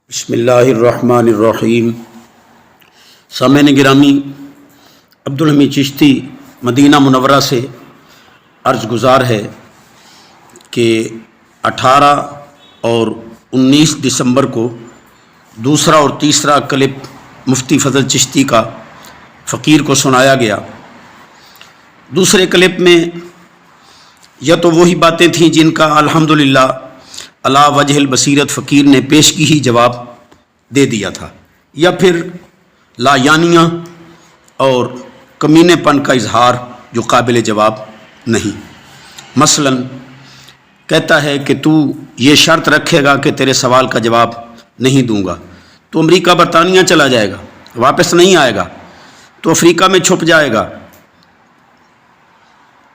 بسم اللہ الرحمن الرحیم۔ سامعین گرامی، عبدالحمید چشتی مدینہ منورہ سے عرض گزار ہے کہ 18 اور 19 دسمبر کو دوسرا اور تیسرا کلپ مفتی فضل چشتی کا فقیر کو سنایا گیا۔ دوسرے کلپ میں یا تو وہی باتیں تھیں جن کا الحمدللہ علی وجہ البصیرت فقیر نے پیش کی ہی جواب دے دیا تھا، یا پھر لا یعنیاں اور کمینے پن کا اظہار جو قابل جواب نہیں۔ مثلا کہتا ہے کہ تو یہ شرط رکھے گا کہ تیرے سوال کا جواب نہیں دوں گا تو امریکہ برطانیہ چلا جائے گا، واپس نہیں آئے گا، تو افریقہ میں چھپ جائے گا۔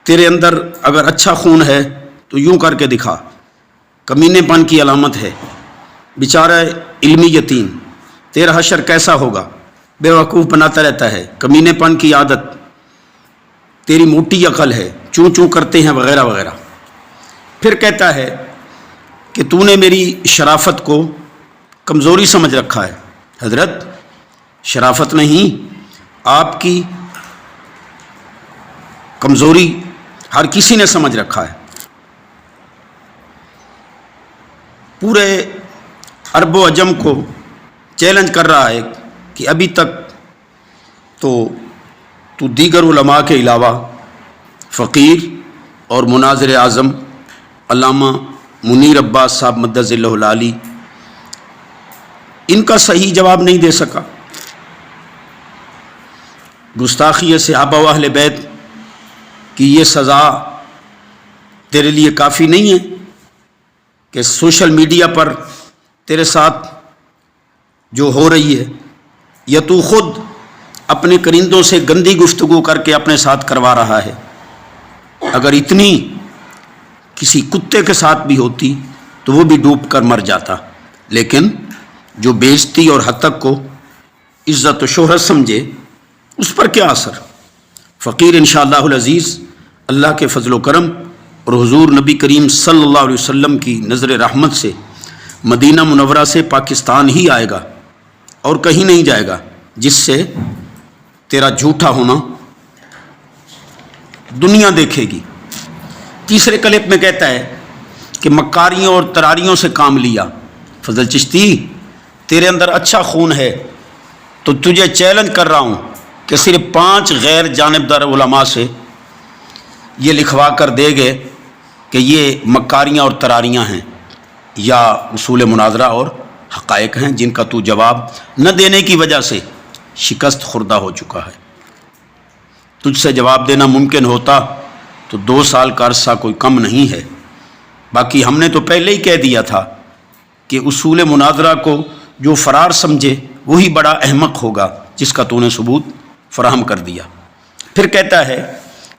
تیرے اندر اگر اچھا خون ہے تو یوں کر کے دکھا، کمینے پن کی علامت ہے، بیچارہ علمی یتیم، تیرا حشر کیسا ہوگا، بے وقوف بناتا رہتا ہے، کمینے پن کی عادت، تیری موٹی عقل ہے، چوں چوں کرتے ہیں وغیرہ وغیرہ۔ پھر کہتا ہے کہ تو نے میری شرافت کو کمزوری سمجھ رکھا ہے۔ حضرت، شرافت نہیں، آپ کی کمزوری ہر کسی نے سمجھ رکھا ہے۔ پورے عرب و عجم کو چیلنج کر رہا ہے کہ ابھی تک تو دیگر علماء کے علاوہ فقیر اور مناظر اعظم علامہ منیر عباس صاحب مدظ اللہ العالی ان کا صحیح جواب نہیں دے سکا۔ گستاخی صحابہ و اہل بیت کی یہ سزا تیرے لیے کافی نہیں ہے کہ سوشل میڈیا پر تیرے ساتھ جو ہو رہی ہے، یا تو خود اپنے کرندوں سے گندی گفتگو کر کے اپنے ساتھ کروا رہا ہے؟ اگر اتنی کسی کتے کے ساتھ بھی ہوتی تو وہ بھی ڈوب کر مر جاتا، لیکن جو بےعزتی اور حتک کو عزت و شہرت سمجھے اس پر کیا اثر۔ فقیر انشاءاللہ العزیز اللہ کے فضل و کرم اور حضور نبی کریم صلی اللہ علیہ وسلم کی نظر رحمت سے مدینہ منورہ سے پاکستان ہی آئے گا اور کہیں نہیں جائے گا، جس سے تیرا جھوٹا ہونا دنیا دیکھے گی۔ تیسرے کلپ میں کہتا ہے کہ مکاریوں اور تراریوں سے کام لیا۔ فضل چشتی، تیرے اندر اچھا خون ہے تو تجھے چیلنج کر رہا ہوں کہ صرف 5 غیر جانبدار علماء سے یہ لکھوا کر دے گے کہ یہ مکاریاں اور تراریاں ہیں یا اصول مناظرہ اور حقائق ہیں جن کا تو جواب نہ دینے کی وجہ سے شکست خوردہ ہو چکا ہے۔ تجھ سے جواب دینا ممکن ہوتا تو 2 سال کا عرصہ کوئی کم نہیں ہے۔ باقی ہم نے تو پہلے ہی کہہ دیا تھا کہ اصول مناظرہ کو جو فرار سمجھے وہی بڑا احمق ہوگا، جس کا تو نے ثبوت فراہم کر دیا۔ پھر کہتا ہے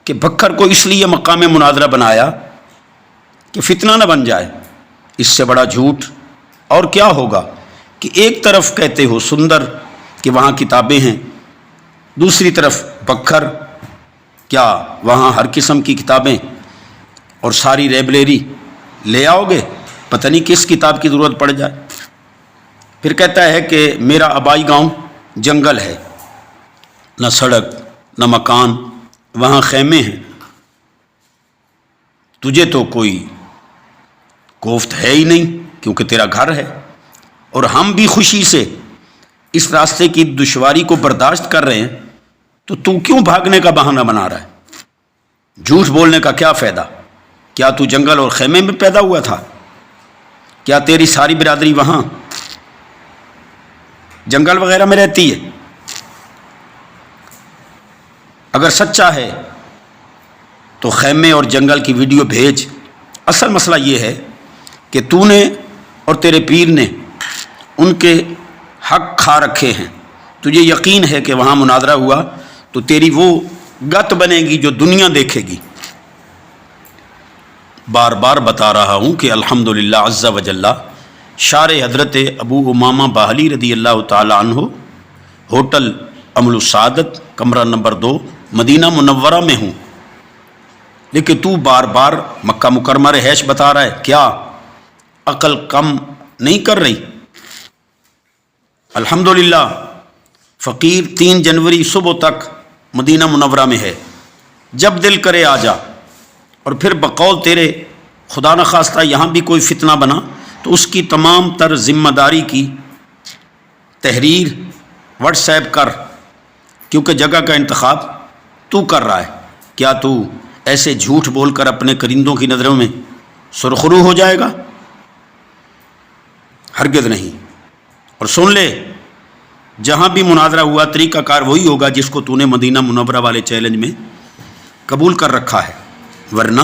کہ بکھر کو اس لیے مقام مناظرہ بنایا کہ فتنہ نہ بن جائے۔ اس سے بڑا جھوٹ اور کیا ہوگا کہ ایک طرف کہتے ہو سندر کہ وہاں کتابیں ہیں، دوسری طرف بکھر، کیا وہاں ہر قسم کی کتابیں اور ساری لائبریری لے آؤ گے؟ پتہ نہیں کس کتاب کی ضرورت پڑ جائے۔ پھر کہتا ہے کہ میرا آبائی گاؤں جنگل ہے، نہ سڑک نہ مکان، وہاں خیمے ہیں، تجھے تو کوئی کوفت ہے ہی نہیں کیونکہ تیرا گھر ہے، اور ہم بھی خوشی سے اس راستے کی دشواری کو برداشت کر رہے ہیں، تو کیوں بھاگنے کا بہانہ بنا رہا ہے؟ جھوٹ بولنے کا کیا فائدہ؟ کیا تو جنگل اور خیمے میں پیدا ہوا تھا؟ کیا تیری ساری برادری وہاں جنگل وغیرہ میں رہتی ہے؟ اگر سچا ہے تو خیمے اور جنگل کی ویڈیو بھیج۔ اصل مسئلہ یہ ہے کہ تو نے اور تیرے پیر نے ان کے حق کھا رکھے ہیں۔ تجھے یقین ہے کہ وہاں مناظرہ ہوا تو تیری وہ گت بنے گی جو دنیا دیکھے گی۔ بار بار بتا رہا ہوں کہ الحمدللہ عز و جل شارع حضرت ابو امامہ باہلی رضی اللہ تعالی عنہ ہوٹل امل السعادت کمرہ نمبر 2 مدینہ منورہ میں ہوں، لیکن تو بار بار مکہ مکرمہ رہائش بتا رہا ہے۔ کیا عقل کم نہیں کر رہی؟ الحمدللہ فقیر 3 جنوری صبح تک مدینہ منورہ میں ہے، جب دل کرے آ جا، اور پھر بقول تیرے خدا نخواستہ یہاں بھی کوئی فتنہ بنا تو اس کی تمام تر ذمہ داری کی تحریر واٹس ایپ کر، کیونکہ جگہ کا انتخاب تو کر رہا ہے۔ کیا تو ایسے جھوٹ بول کر اپنے کرندوں کی نظروں میں سرخرو ہو جائے گا؟ ہرگز نہیں۔ اور سن لے، جہاں بھی مناظرہ ہوا طریقہ کار وہی ہوگا جس کو تو نے مدینہ منورہ والے چیلنج میں قبول کر رکھا ہے، ورنہ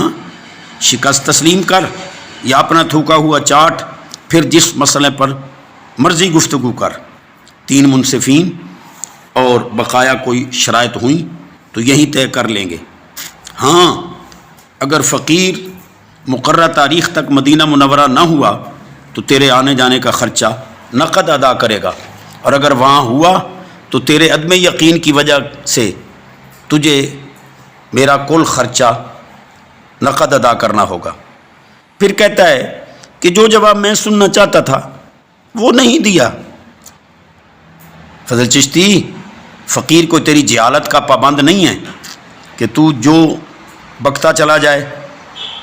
شکست تسلیم کر یا اپنا تھوکا ہوا چاٹ، پھر جس مسئلے پر مرضی گفتگو کر۔ 3 منصفین اور بقایا کوئی شرائط ہوئیں تو یہی طے کر لیں گے۔ ہاں، اگر فقیر مقررہ تاریخ تک مدینہ منورہ نہ ہوا تو تیرے آنے جانے کا خرچہ نقد ادا کرے گا، اور اگر وہاں ہوا تو تیرے عدم یقین کی وجہ سے تجھے میرا کل خرچہ نقد ادا کرنا ہوگا۔ پھر کہتا ہے کہ جو جواب میں سننا چاہتا تھا وہ نہیں دیا۔ فضل چشتی، فقیر کوئی تیری جہالت کا پابند نہیں ہے کہ تو جو بکتا چلا جائے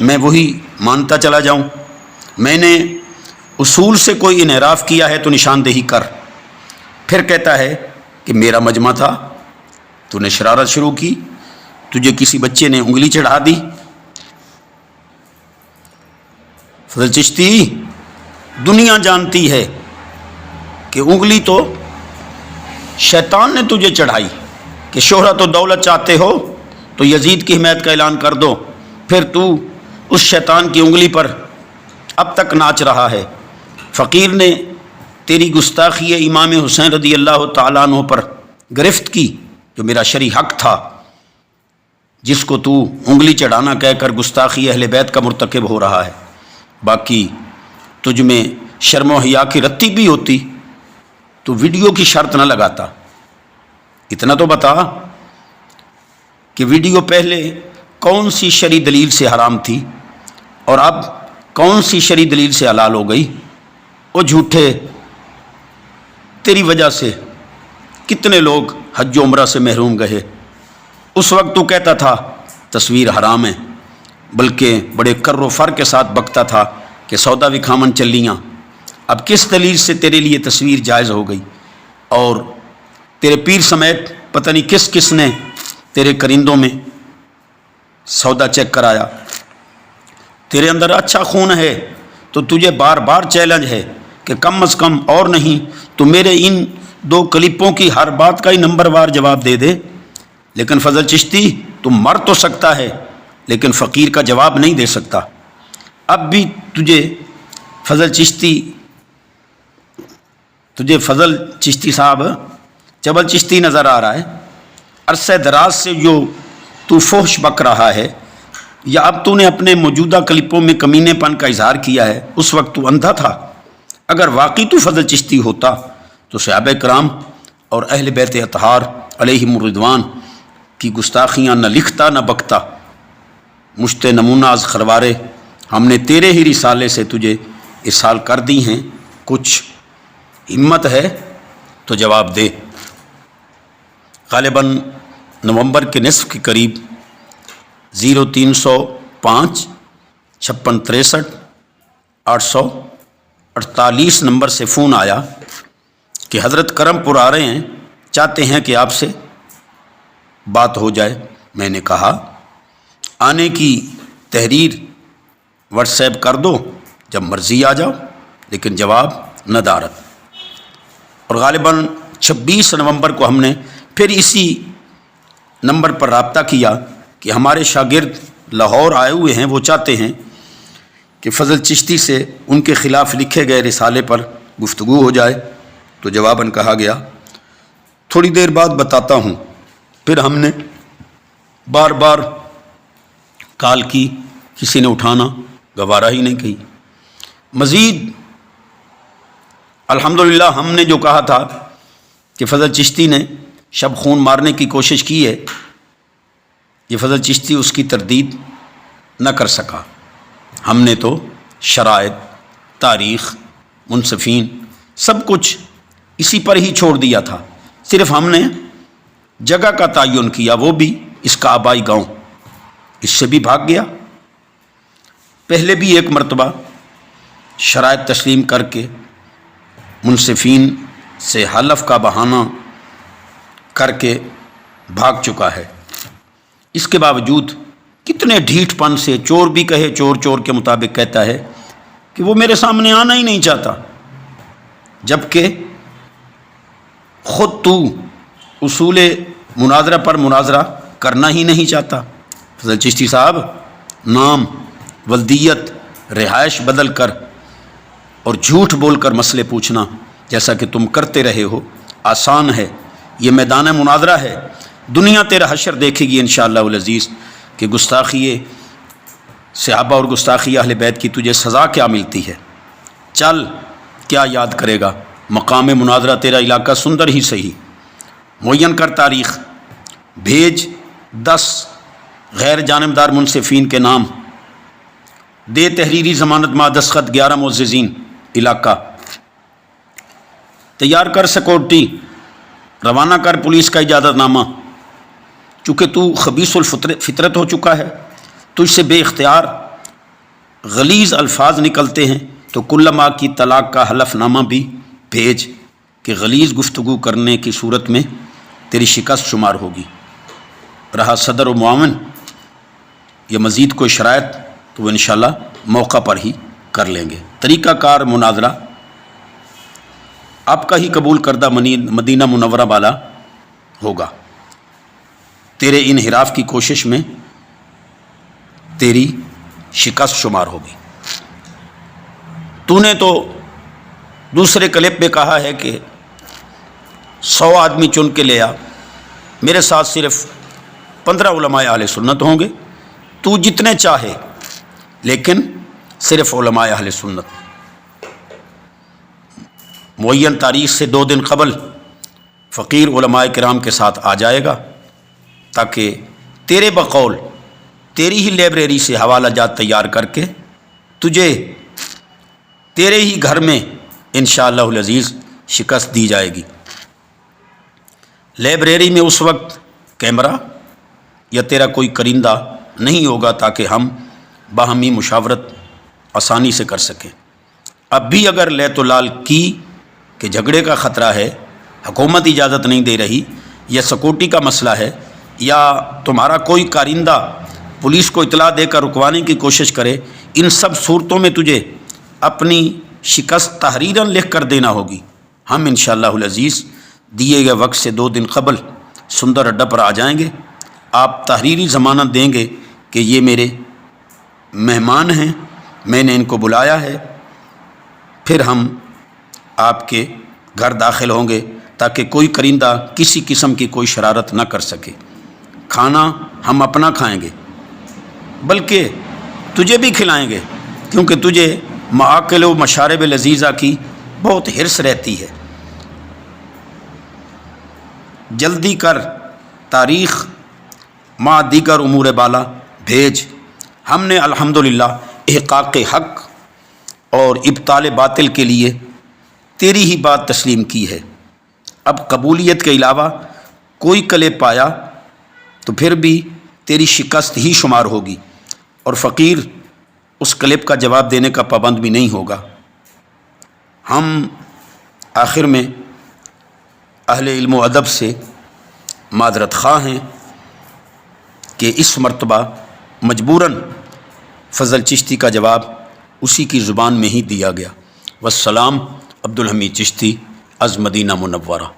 میں وہی مانتا چلا جاؤں۔ میں نے اصول سے کوئی انحراف کیا ہے تو نشاندہی کر۔ پھر کہتا ہے کہ میرا مجمع تھا، تو نے شرارت شروع کی، تجھے کسی بچے نے انگلی چڑھا دی۔ فضل چشتی، دنیا جانتی ہے کہ انگلی تو شیطان نے تجھے چڑھائی کہ شہرت و دولت چاہتے ہو تو یزید کی حمایت کا اعلان کر دو، پھر تو اس شیطان کی انگلی پر اب تک ناچ رہا ہے۔ فقیر نے تیری گستاخی امام حسین رضی اللہ تعالیٰ عنہ پر گرفت کی، جو میرا شرعی حق تھا، جس کو تو انگلی چڑھانا کہہ کر گستاخی اہل بیت کا مرتکب ہو رہا ہے۔ باقی تجھ میں شرم و حیا کی رتی بھی ہوتی تو ویڈیو کی شرط نہ لگاتا۔ اتنا تو بتا کہ ویڈیو پہلے کون سی شرعی دلیل سے حرام تھی اور اب کون سی شرعی دلیل سے حلال ہو گئی؟ وہ جھوٹے، تیری وجہ سے کتنے لوگ حج و عمرہ سے محروم گئے۔ اس وقت تو کہتا تھا تصویر حرام ہے، بلکہ بڑے کر و فر کے ساتھ بکتا تھا کہ سودا وکھامن چلیاں۔ اب کس دلیل سے تیرے لیے تصویر جائز ہو گئی؟ اور تیرے پیر سمیت پتہ نہیں کس کس نے تیرے کرندوں میں سودا چیک کرایا۔ تیرے اندر اچھا خون ہے تو تجھے بار بار چیلنج ہے کہ کم از کم اور نہیں تو میرے ان 2 کلپوں کی ہر بات کا ہی نمبر وار جواب دے دے۔ لیکن فضل چشتی، تم مر تو سکتا ہے لیکن فقیر کا جواب نہیں دے سکتا۔ اب بھی تجھے فضل چشتی صاحب چبل چشتی نظر آ رہا ہے۔ عرصہ دراز سے جو تو فحش بک رہا ہے، یا اب تو نے اپنے موجودہ کلپوں میں کمینے پن کا اظہار کیا ہے، اس وقت تو اندھا تھا۔ اگر واقعی تو فضل چشتی ہوتا تو صحابہ کرام اور اہل بیت اطہار علیہم الرضوان کی گستاخیاں نہ لکھتا نہ بکتا۔ مشت نمونہ از خروارے ہم نے تیرے ہی رسالے سے تجھے ارسال کر دی ہیں، کچھ ہمت ہے تو جواب دے۔ غالباً نومبر کے نصف کے قریب 0305 5663 848 نمبر سے فون آیا کہ حضرت کرم پور آ رہے ہیں، چاہتے ہیں کہ آپ سے بات ہو جائے۔ میں نے کہا آنے کی تحریر واٹس ایپ کر دو، جب مرضی آ جاؤ، لیکن جواب ندارت۔ اور غالباً 26 نومبر کو ہم نے پھر اسی نمبر پر رابطہ کیا کہ ہمارے شاگرد لاہور آئے ہوئے ہیں، وہ چاہتے ہیں کہ فضل چشتی سے ان کے خلاف لکھے گئے رسالے پر گفتگو ہو جائے۔ تو جواباً کہا گیا تھوڑی دیر بعد بتاتا ہوں۔ پھر ہم نے بار بار کال کی، کسی نے اٹھانا گوارہ ہی نہیں کی۔ مزید الحمدللہ ہم نے جو کہا تھا کہ فضل چشتی نے شب خون مارنے کی کوشش کی ہے، یہ فضل چشتی اس کی تردید نہ کر سکا۔ ہم نے تو شرائط، تاریخ، منصفین سب کچھ اسی پر ہی چھوڑ دیا تھا، صرف ہم نے جگہ کا تعین کیا، وہ بھی اس کا آبائی گاؤں، اس سے بھی بھاگ گیا۔ پہلے بھی ایک مرتبہ شرائط تسلیم کر کے منصفین سے حلف کا بہانہ کر کے بھاگ چکا ہے۔ اس کے باوجود کتنے ڈھیٹ پن سے، چور بھی کہے، چور چور کے مطابق کہتا ہے کہ وہ میرے سامنے آنا ہی نہیں چاہتا، جبکہ خود تو اصول مناظرہ پر مناظرہ کرنا ہی نہیں چاہتا۔ فضل چشتی صاحب، نام، ولدیت، رہائش بدل کر اور جھوٹ بول کر مسئلے پوچھنا جیسا کہ تم کرتے رہے ہو آسان ہے۔ یہ میدان مناظرہ ہے، دنیا تیرا حشر دیکھے گی انشاءاللہ العزیز کہ گستاخی صحابہ اور گستاخی اہل بیت کی تجھے سزا کیا ملتی ہے۔ چل، کیا یاد کرے گا، مقام مناظرہ تیرا علاقہ سندر ہی صحیح، معین کر تاریخ، بھیج 10 غیر جانبدار منصفین کے نام، دے تحریری ضمانت مع دستخط 11 معززین، علاقہ تیار کر، سیکورٹی روانہ کر، پولیس کا اجازت نامہ۔ چونکہ تو خبیث الفطرت ہو چکا ہے، تجھ سے بے اختیار غلیظ الفاظ نکلتے ہیں، تو کل ماہ کی طلاق کا حلف نامہ بھی بھیج کہ غلیظ گفتگو کرنے کی صورت میں تیری شکست شمار ہوگی۔ رہا صدر و معاون، یہ مزید کوئی شرائط تو وہ انشاءاللہ موقع پر ہی کر لیں گے۔ طریقہ کار مناظرہ آپ کا ہی قبول کردہ مدینہ منورہ والا ہوگا۔ تیرے انحراف کی کوشش میں تیری شکست شمار ہوگی۔ تو نے تو دوسرے کلپ میں کہا ہے کہ 100 آدمی چن کے لیا، میرے ساتھ صرف 15 علماء اہل سنت ہوں گے، تو جتنے چاہے، لیکن صرف علماء اہل سنت۔ معین تاریخ سے 2 دن قبل فقیر علماء کرام کے ساتھ آ جائے گا، تاکہ تیرے بقول تیری ہی لائبریری سے حوالہ جات تیار کر کے تجھے تیرے ہی گھر میں انشاءاللہ العزیز شکست دی جائے گی۔ لائبریری میں اس وقت کیمرہ یا تیرا کوئی کرندہ نہیں ہوگا، تاکہ ہم باہمی مشاورت آسانی سے کر سکیں۔ اب بھی اگر لیت و لال کی کہ جھگڑے کا خطرہ ہے، حکومت اجازت نہیں دے رہی، یا سیکورٹی کا مسئلہ ہے، یا تمہارا کوئی کارندہ پولیس کو اطلاع دے کر رکوانے کی کوشش کرے، ان سب صورتوں میں تجھے اپنی شکست تحریراً لکھ کر دینا ہوگی۔ ہم انشاءاللہ العزیز دیے گئے وقت سے 2 دن قبل سندر اڈہ پر آ جائیں گے، آپ تحریری ضمانت دیں گے کہ یہ میرے مہمان ہیں، میں نے ان کو بلایا ہے، پھر ہم آپ کے گھر داخل ہوں گے تاکہ کوئی کرندہ کسی قسم کی کوئی شرارت نہ کر سکے۔ کھانا ہم اپنا کھائیں گے، بلکہ تجھے بھی کھلائیں گے، کیونکہ تجھے معاقل و مشارب لذیذہ کی بہت حرص رہتی ہے۔ جلدی کر، تاریخ مع دیگر امور بالا بھیج۔ ہم نے الحمدللہ احقاق حق اور ابطال باطل کے لیے تیری ہی بات تسلیم کی ہے۔ اب قبولیت کے علاوہ کوئی کلپ پایا تو پھر بھی تیری شکست ہی شمار ہوگی، اور فقیر اس کلپ کا جواب دینے کا پابند بھی نہیں ہوگا۔ ہم آخر میں اہل علم و ادب سے معذرت خواہ ہیں کہ اس مرتبہ مجبوراً فضل چشتی کا جواب اسی کی زبان میں ہی دیا گیا۔ والسلام، عبدالحمید چشتی از مدینہ منورہ۔